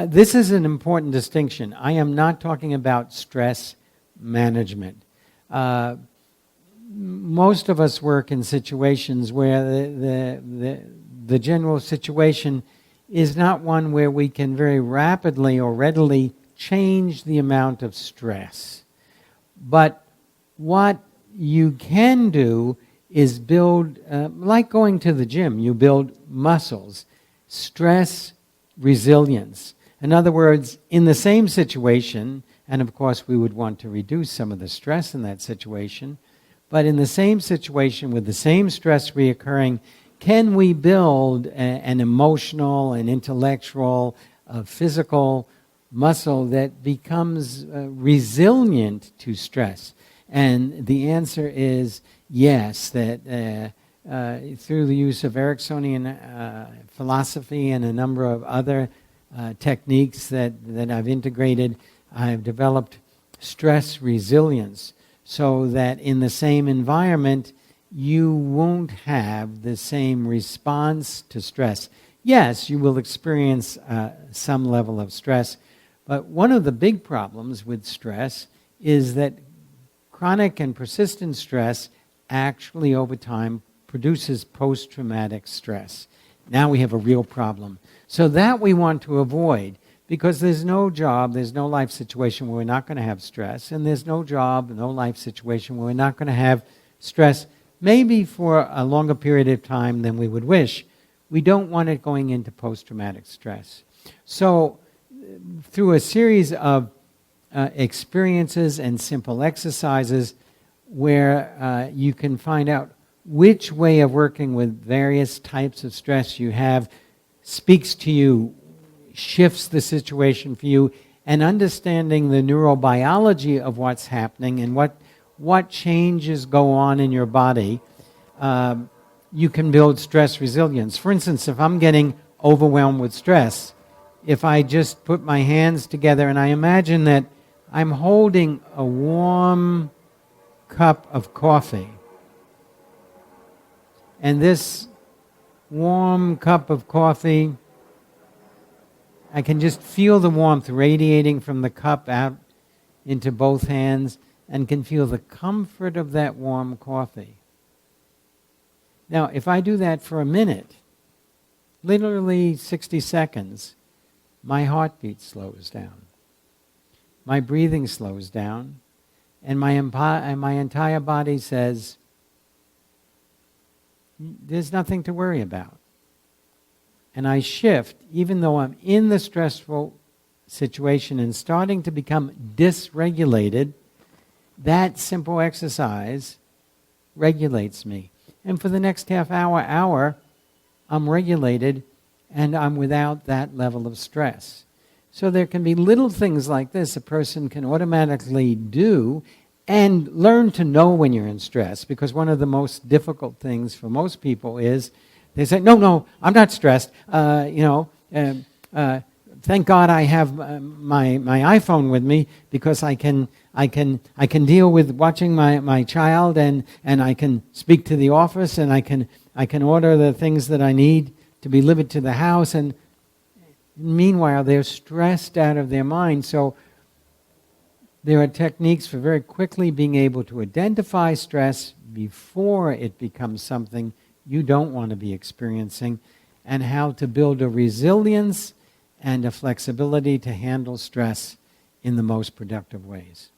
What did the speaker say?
this is an important distinction. I am not talking about stress management. Most of us work in situations where the general situation is not one where we can very rapidly or readily change the amount of stress. But what you can do is build, like going to the gym, you build muscles, stress resilience. In other words, in the same situation, and of course we would want to reduce some of the stress in that situation, but in the same situation with the same stress reoccurring, can we build an emotional, an intellectual, a physical muscle that becomes resilient to stress? And the answer is yes, that through the use of Ericksonian philosophy and a number of other techniques that I've integrated, I've developed stress resilience so that in the same environment, you won't have the same response to stress. Yes, you will experience some level of stress, but one of the big problems with stress is that chronic and persistent stress actually over time produces post-traumatic stress. Now we have a real problem. So that we want to avoid, because there's no job, there's no life situation where we're not going to have stress, and there's no job, no life situation where we're not going to have stress, maybe for a longer period of time than we would wish. We don't want it going into post-traumatic stress. So through a series of experiences and simple exercises where you can find out which way of working with various types of stress you have speaks to you, shifts the situation for you, and understanding the neurobiology of what's happening and what changes go on in your body, you can build stress resilience. For instance, if I'm getting overwhelmed with stress, if I just put my hands together and I imagine that I'm holding a warm cup of coffee, and this warm cup of coffee, I can just feel the warmth radiating from the cup out into both hands and can feel the comfort of that warm coffee. Now, if I do that for a minute, literally 60 seconds, my heartbeat slows down. My breathing slows down, and my entire body says, there's nothing to worry about. And I shift, even though I'm in the stressful situation and starting to become dysregulated, that simple exercise regulates me. And for the next half hour, I'm regulated and I'm without that level of stress. So there can be little things like this a person can automatically do and learn to know when you're in stress, because one of the most difficult things for most people is they say, no, I'm not stressed. Thank God I have my iPhone with me, because I can deal with watching my child, and I can speak to the office, and I can order the things that I need to be delivered to the house. And meanwhile, they're stressed out of their mind. So there are techniques for very quickly being able to identify stress before it becomes something you don't want to be experiencing, and how to build a resilience and a flexibility to handle stress in the most productive ways.